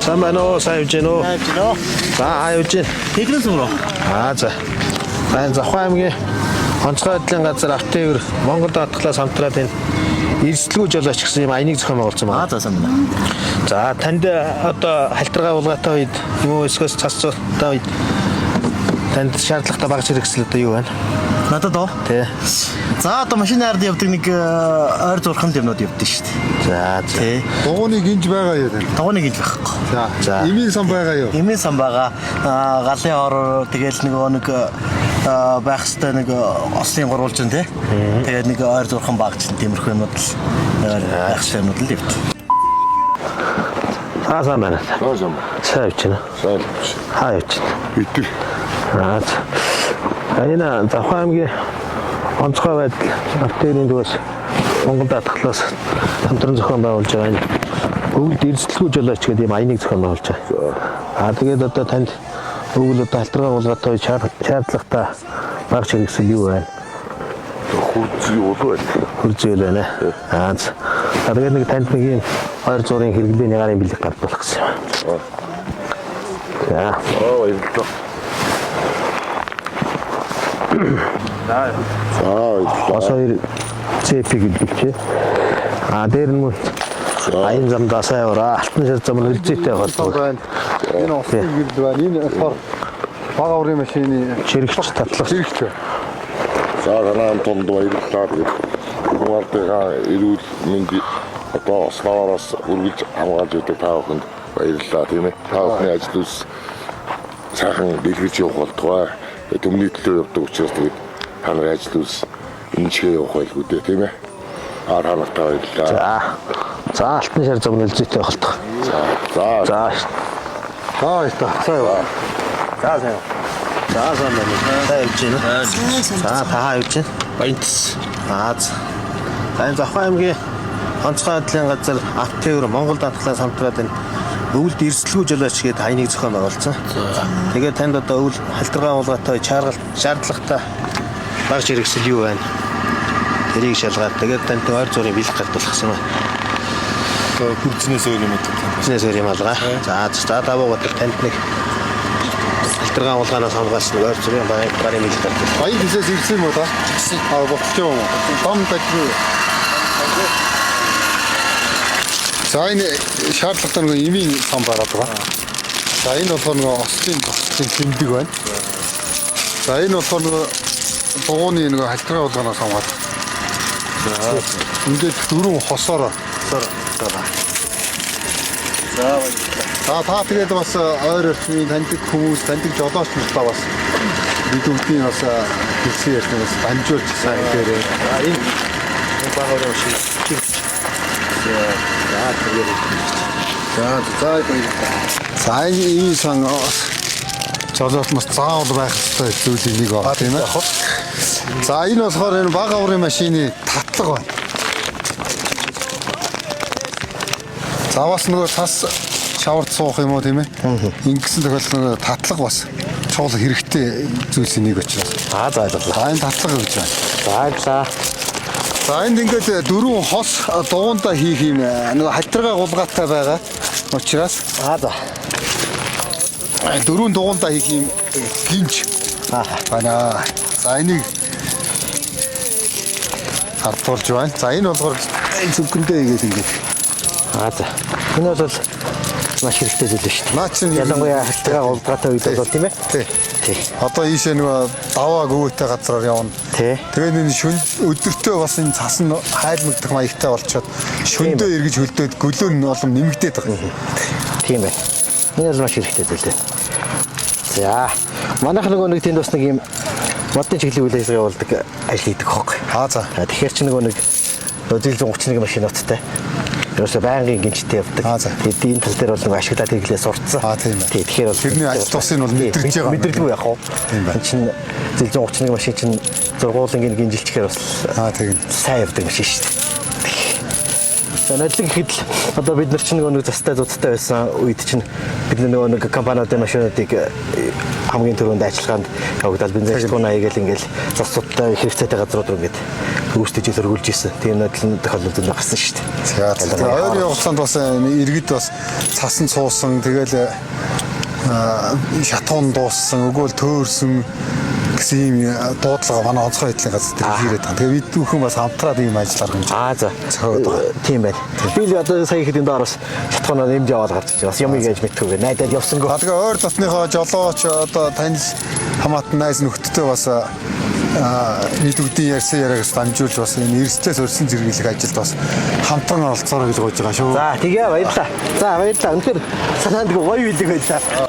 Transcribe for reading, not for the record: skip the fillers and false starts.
Самбано сайвжино. За аюужин. Тэгнэс мөрөө. За. Сайн Завхан аймгийн онцгой байдлын газар автовер Монголд хатглаас хамтраад энэ эрсдэлгүй жолооч гэсэн юм аянийг зохион байгуулсан байна. За сайн байна. За танд одоо халтргаа уулгаатай үед юм уу эсвэл цас цуутай үед танд шаардлагатай багц хэрэгсэл одоо юу байна? Надад оо. Тий. За одоо машины ард явдаг нэг ойр зурхан юмнууд явдаг шүү дээ. За. Тий. Дугууны гинж байгаа юу тань? Дугууны гинж байхгүй. За. Эмийн сан байгаа юу? Эмийн сан байгаа. Галын ор тэгэл нэг байх хэвээр нэг ослын гурвалжин тий. Тэгээд нэг ойр зурхан багч тиймэрхүү юмуд л байх хэвээр юмуд л явдаг. Сайн байна. Сайн. Сайвчна. Сайн. Хаавчна. Битэр. Энэ Завхан аймгийн онцгой байдал автоверийн зүгээс Монголд хатглаас хамтран зохион байгуулж байгаа энэ өвөлд эрсдэлгүй жолооч гэдэг юм аянийг зохион байгуулж байгаа. Тэгээд одоо танд өвөл одоо халтргаа уулгаатай шаардлагатай багц хэрэгсэл юу байна? Хурцый уу байна. Хурцый байна. Тэгээд нэг танд нэг юм 200-ын хэрэглээний гарын бэлэг гардуулах гэсэн юм. За. Баярлалаа. Осоор CP гэдэг чи. Дээр нь аян замдаа сайн ураа. Алтан шар зам нь хөлзөөтэй холбоо. Энэ ослын гэрд байна. Энэ болохоор бага урын машины чирэгч татлах. чирэгч. За танаа тонд баярлалаа. Гуартаа ирүүл минь одоо ослоороос үргэлж хамгаалж өгдөг та бүхэнд баярлалаа тийм ээ. Та бүхний ажил үс сайхан дэлгэрч явах болтугай. Төмний төлөө явдаг учраас тэгээд та нарын ажил үс энэ чигээ явах байлгүй дээ тийм ээ. Хаанаа та баярлалаа. За алтан шар зам нь хөлзөөтэй холбоо. За. Хайта. Сайн. Сайн байна. Сайн явж байна. За та явж байна. Баянтс. Энэ Завхан аймгийн онцгой байдлын газар автовер Монголд хатглаас хамтраад энэ өвөлд эрсдэлгүй жолооч гэдэг аянийг зохион байгуулсан. Тэгээд танд одоо өвөл халтргаа уулгаатай шаардлагатай багц хэрэгсэл юу байна? Тэрийг шалгаад тэгээд танд ойр зургийн бэлэг гардуулах гэсэн юм. Хурцнээс өөр юм уу? Хурцнээс өөр юм алгаа. За даваа гот танд нэг халтргаа уулгаанаас хамгаалсан ойр зургийн гарын бэлэг гардуулах. Баян хэсээс ирсэн юм уу та? Ирсэн. Болчих юм уу? Дом дажгүй. За энэ шаардлагатай нэг эмийн сан бараад байгаа. За энэ болохоор нэг ослын тэмдэг байна. За энэ болохоор нэг дугууны нэг халтраа уулгаанаас хамгаалсан. За ингээд дөрвөн хосоор. За та тэгээд бас ойр орчмын таньдаг хүмүүс, таньдаг жолооч нартай бас бид өвдний бас хэлсэн ярьсан бас дамжуулж сайн дээрээ. Энэ багаараа шиг. За энэ сан жолооч мас заавал байх ёстой зүйлийг нэг байна тийм ээ. За энэ болохоор энэ бага урын машины татлага байна. За бас нөгөө цас шавард суух юм уу тийм ээ. Ингэсэн тохиолдолд татлага бас чуул хэрэгтэй зүйлсийн нэг учраас. За ойлголоо. Энэ татлага гэж байна. За энд ингээд дөрвөн хос дугуйндаа хийх юм нөгөө халтргаа гулгаатай байгаа учраас дөрвөн дугуйндаа хийх юм гинж байна. За энийг хартуулж байна. За энэ болохоор зүггэндээ игээд ингээд. Энэ бол маш хэрэгтэй зүйл шүү дээ. Наа чинь ялангуяа халтргаа гулгаатай үед бол тийм ээ. Тий. Одоо ийшээ нөгөө даваа гөвөөтэй газраар явна. Тий. Тэгээд энэ шүн өдөртөө бас энэ цас нь хайлмагдах маягтай болчиход шөндөө эргэж хөлдөөд гөлөө нь олон нэмэгдээд байгаа. Тийм байна. Энэ бол маш хэрэгтэй зүйл дээ. За манайх нэг тэнд бас нэг юм модны чиглэлийн үйл ажиллагаа явуулдаг ажил хийдэг хог. За. Тэгэхээр чи нэг 131 машинуудтай. Ерөөсөө байнгын гинжтэй явдаг. Тэгээд энэ тал дээр бол нэг ашиглаад хэрэглээ сурцсан. Тийм байна. Тэгэхээр бол тэрний ажил тусын бол мэдэрч байгаа. Мэдрэлгүй яах вэ? Энэ чинь 131 машин чинь зургуулангийн гинжилчгээр бас тийм. сайн явдаг машин шүү дээ. За нодлог гэхэд л одоо бид нар чинь нөгөө нэг застай зузтай байсан үед чинь бид нөгөө нэг компаниудын машинуудыг хамгийн түрүүнд ажиллагаанд явагдаад бензин ашиглахуун аягаал ингээл зас цудтай хэрэгцээтэй газрууд руу ингээд хөөсдөж хөргүүлж исэн. Тийм нодлон тохиолдлууд гарсан шүү дээ. За ойрын хугацаанд бас иргэд бас цасан цуусан тэгэл шатуун дууссан өгөөл төөрсөн гэсэн ийм дуудлага манай онцгой байдлын газар дээр хийгээд байгаа. Тэгээ бид бүхэн бас хамтраад ийм ажиллаар хэмжиж. За. Тийм байна. Би л одоо сая ихэд энэ доороос шатхуунаа нэмж яваад гарч байгаа. Бас юм ийгэж мэдтгүүгээ. Найдаад явсангүй. Тэгээ ойр дотныхоо жолооч одоо танил хамаатан найз нөхдөдөө бас нийт үгдийн ярьсан яриагаас дамжуулж бас энэ эрсдлээс өрсөн зэрэглэх ажилд бас хамтран оролцоороо гэж гойж байгаа шүү. За тэгээ баярлаа. За баярлаа. Үнэхээр санаанд гоё билег байлаа.